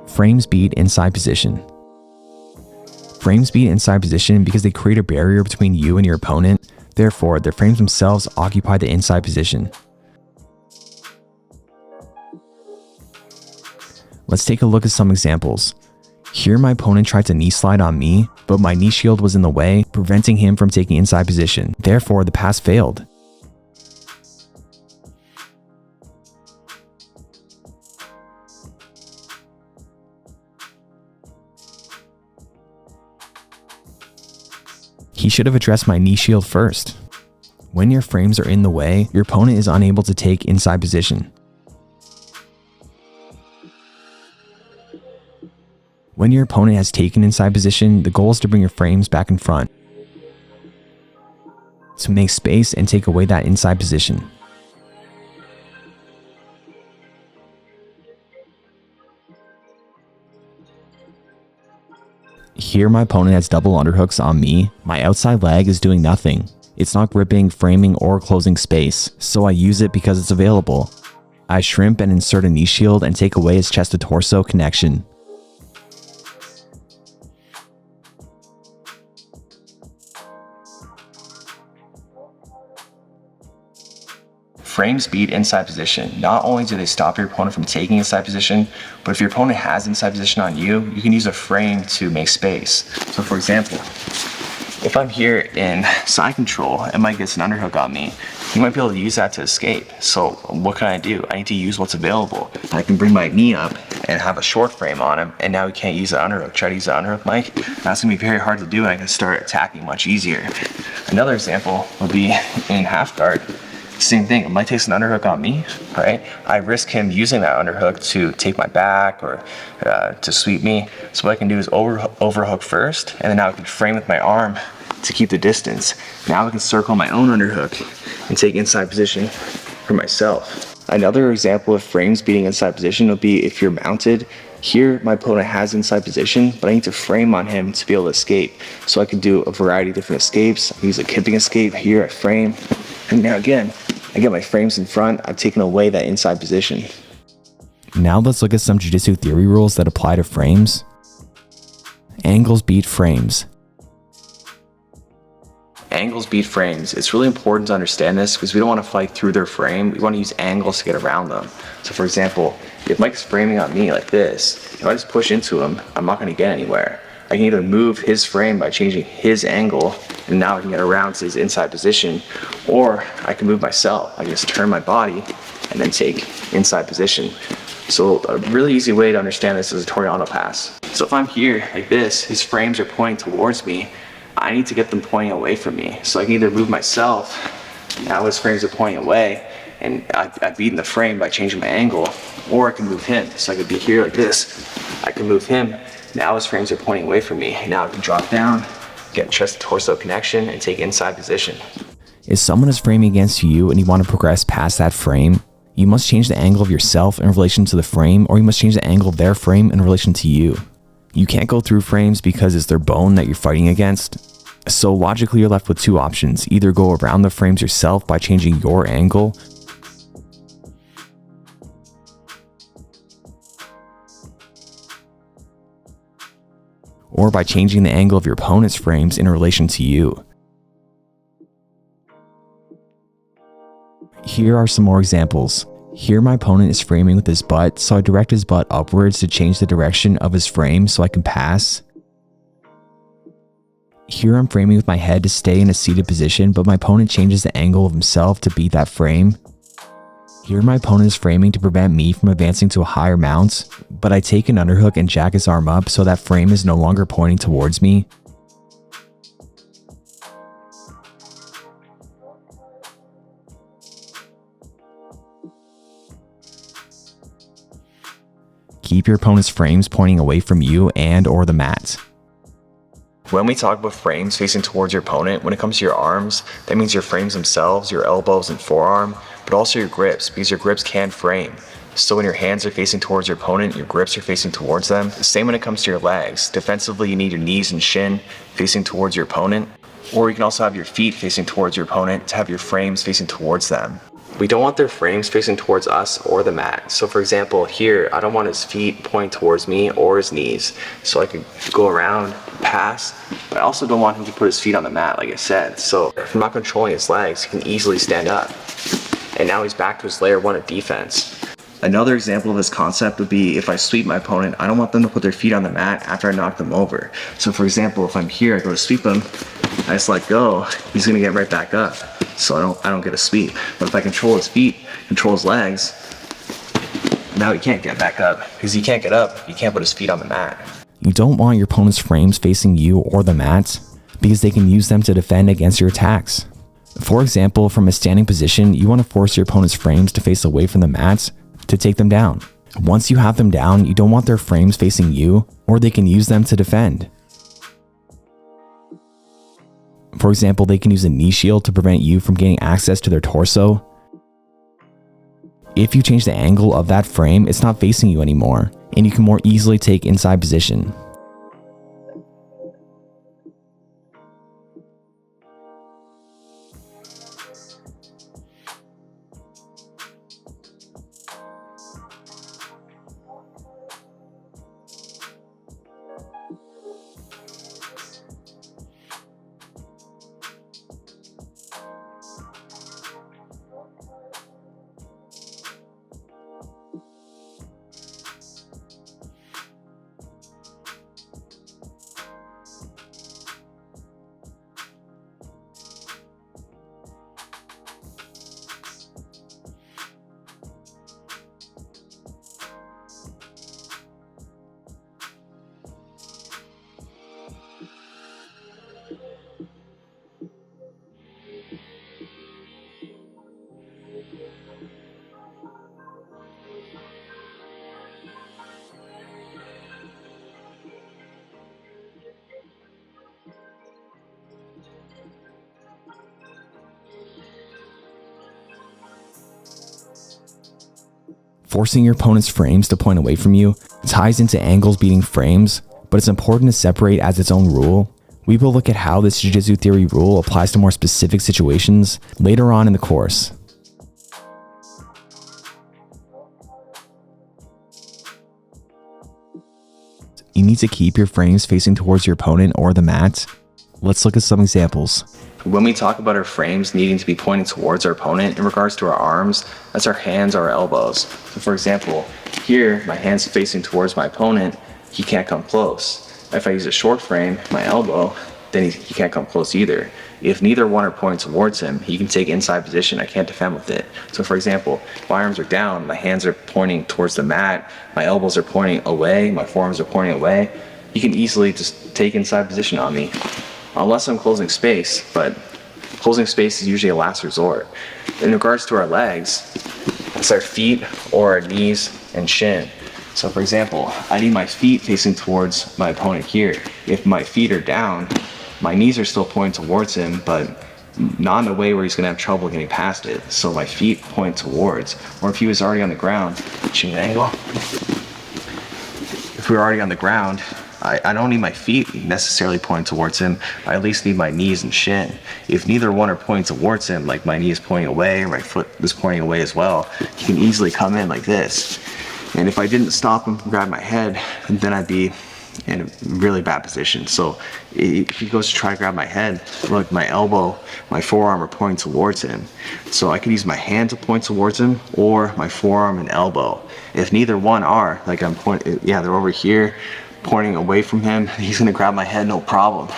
Frames beat inside position. Frames beat inside position because they create a barrier between you and your opponent. Therefore, their frames themselves occupy the inside position. Let's take a look at some examples. Here my opponent tried to knee slide on me, but my knee shield was in the way, preventing him from taking inside position. Therefore, the pass failed. He should have addressed my knee shield first. When your frames are in the way, your opponent is unable to take inside position. When your opponent has taken inside position, the goal is to bring your frames back in front, to make space and take away that inside position. Here my opponent has double underhooks on me. My outside leg is doing nothing. It's not gripping, framing, or closing space, so I use it because it's available. I shrimp and insert a knee shield and take away his chest to torso connection. Frames beat inside position. Not only do they stop your opponent from taking inside position, but if your opponent has inside position on you, you can use a frame to make space. So for example, if I'm here in side control and Mike gets an underhook on me, he might be able to use that to escape. So what can I do? I need to use what's available. I can bring my knee up and have a short frame on him, and now he can't use the underhook. Try to use the underhook, Mike. That's gonna be very hard to do, and I can start attacking much easier. Another example would be in half guard. Same thing, if Mike takes an underhook on me, right? I risk him using that underhook to take my back or to sweep me. So what I can do is overhook first, and then now I can frame with my arm to keep the distance. Now I can circle my own underhook and take inside position for myself. Another example of frames beating inside position would be if you're mounted. Here, my opponent has inside position, but I need to frame on him to be able to escape. So I can do a variety of different escapes. I can use a kipping escape. Here I frame, and now again, I get my frames in front. I've taken away that inside position. Now let's look at some jiu-jitsu theory rules that apply to frames. Angles beat frames. Angles beat frames. It's really important to understand this because we don't want to fight through their frame. We want to use angles to get around them. So for example, if Mike's framing on me like this, if I just push into him, I'm not going to get anywhere. I can either move his frame by changing his angle, and now I can get around to his inside position, or I can move myself. I can just turn my body and then take inside position. So a really easy way to understand this is a Toriano pass. So if I'm here like this, his frames are pointing towards me, I need to get them pointing away from me. So I can either move myself, now his frames are pointing away, and I've beaten the frame by changing my angle, or I can move him. So I could be here like this, I can move him, now his frames are pointing away from me. Now I can drop down, get chest to torso connection, and take inside position. If someone is framing against you and you want to progress past that frame, you must change the angle of yourself in relation to the frame, or you must change the angle of their frame in relation to you. You can't go through frames because it's their bone that you're fighting against. So logically you're left with two options. Either go around the frames yourself by changing your angle, or by changing the angle of your opponent's frames in relation to you. Here are some more examples. Here my opponent is framing with his butt, so I direct his butt upwards to change the direction of his frame so I can pass. Here I'm framing with my head to stay in a seated position, but my opponent changes the angle of himself to beat that frame. Here my opponent is framing to prevent me from advancing to a higher mount, but I take an underhook and jack his arm up so that frame is no longer pointing towards me. Keep your opponent's frames pointing away from you and/or the mat. When we talk about frames facing towards your opponent, when it comes to your arms, that means your frames themselves, your elbows and forearm, but also your grips, because your grips can frame. So when your hands are facing towards your opponent, your grips are facing towards them. Same when it comes to your legs. Defensively, you need your knees and shin facing towards your opponent, or you can also have your feet facing towards your opponent to have your frames facing towards them. We don't want their frames facing towards us or the mat. So for example, here, I don't want his feet pointing towards me or his knees. So I could go around, pass, but I also don't want him to put his feet on the mat, like I said. So if I'm not controlling his legs, he can easily stand up. And now he's back to his layer 1 of defense. Another example of this concept would be if I sweep my opponent, I don't want them to put their feet on the mat after I knock them over. So for example, if I'm here, I go to sweep him, I just let go, he's gonna get right back up. So I don't get a sweep. But if I control his feet, control his legs, now he can't get back up. Because he can't get up, he can't put his feet on the mat. You don't want your opponent's frames facing you or the mat because they can use them to defend against your attacks. For example, from a standing position, you want to force your opponent's frames to face away from the mat to take them down. Once you have them down, you don't want their frames facing you, or they can use them to defend. For example, they can use a knee shield to prevent you from getting access to their torso. If you change the angle of that frame, it's not facing you anymore, and you can more easily take inside position. Forcing your opponent's frames to point away from you ties into angles beating frames, but it's important to separate as its own rule. We will look at how this Jiu-Jitsu theory rule applies to more specific situations later on in the course. You need to keep your frames facing towards your opponent or the mat. Let's look at some examples. When we talk about our frames needing to be pointing towards our opponent in regards to our arms, that's our hands or our elbows. So for example, here, my hand's facing towards my opponent, he can't come close. If I use a short frame, my elbow, then he can't come close either. If neither one are pointing towards him, he can take inside position, I can't defend with it. So for example, my arms are down, my hands are pointing towards the mat, my elbows are pointing away, my forearms are pointing away, he can easily just take inside position on me. Unless I'm closing space, but closing space is usually a last resort. In regards to our legs, it's our feet or our knees and shin. So for example, I need my feet facing towards my opponent here. If my feet are down, my knees are still pointing towards him, but not in a way where he's gonna have trouble getting past it. So my feet point towards, or if he was already on the ground, change the angle. If we were already on the ground, I don't need my feet necessarily pointing towards him. I at least need my knees and shin. If neither one are pointing towards him, like my knee is pointing away or my foot is pointing away as well, he can easily come in like this. And if I didn't stop him and grab my head, then I'd be in a really bad position. So if he goes to try to grab my head, look, my elbow, my forearm are pointing towards him. So I could use my hand to point towards him or my forearm and elbow. If neither one are, like I'm pointing, yeah, they're over here, pointing away from him, he's gonna grab my head, no problem.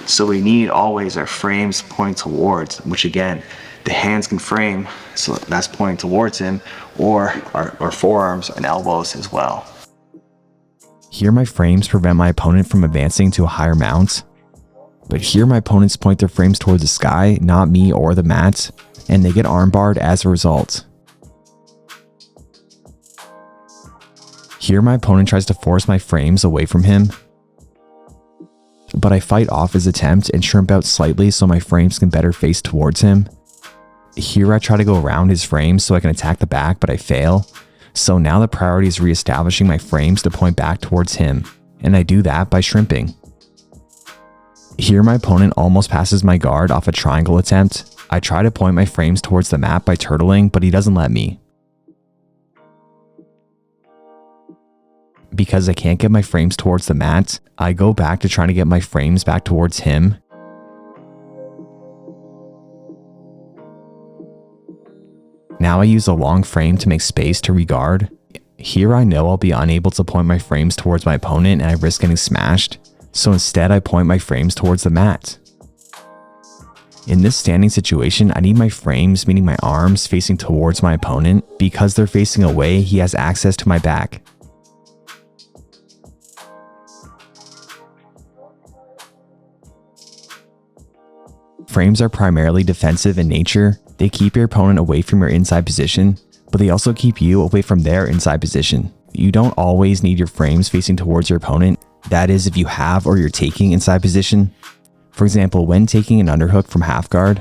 So we need always our frames point towards, which again, the hands can frame, so that's pointing towards him, or our forearms and elbows as well. Here my frames prevent my opponent from advancing to a higher mount, but here my opponents point their frames towards the sky, not me or the mat, and they get armbarred as a result. Here my opponent tries to force my frames away from him, but I fight off his attempt and shrimp out slightly so my frames can better face towards him. Here I try to go around his frames so I can attack the back, but I fail. So now the priority is reestablishing my frames to point back towards him, and I do that by shrimping. Here my opponent almost passes my guard off a triangle attempt. I try to point my frames towards the mat by turtling, but he doesn't let me. Because I can't get my frames towards the mat, I go back to trying to get my frames back towards him. Now I use a long frame to make space to regard. Here I know I'll be unable to point my frames towards my opponent and I risk getting smashed, so instead I point my frames towards the mat. In this standing situation, I need my frames, meaning my arms, facing towards my opponent. Because they're facing away, he has access to my back. Frames are primarily defensive in nature. They keep your opponent away from your inside position, but they also keep you away from their inside position. You don't always need your frames facing towards your opponent. That is, if you have or you're taking inside position. For example, when taking an underhook from half guard,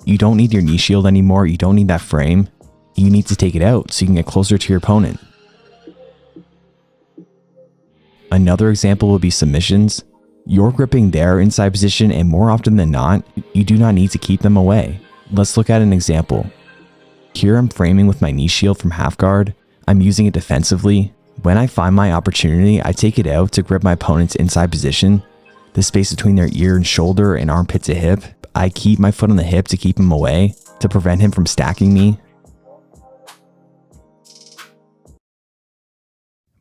you don't need your knee shield anymore. You don't need that frame. You need to take it out so you can get closer to your opponent. Another example would be submissions. You're gripping their inside position, and more often than not, you do not need to keep them away. Let's look at an example. Here I'm framing with my knee shield from half guard. I'm using it defensively. When I find my opportunity, I take it out to grip my opponent's inside position, the space between their ear and shoulder and armpit to hip. I keep my foot on the hip to keep him away, to prevent him from stacking me.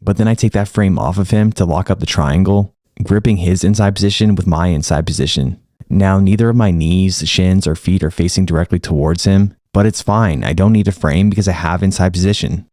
But then I take that frame off of him to lock up the triangle, gripping his inside position with my inside position. Now neither of my knees, shins, or feet are facing directly towards him, but it's fine. I don't need a frame because I have inside position.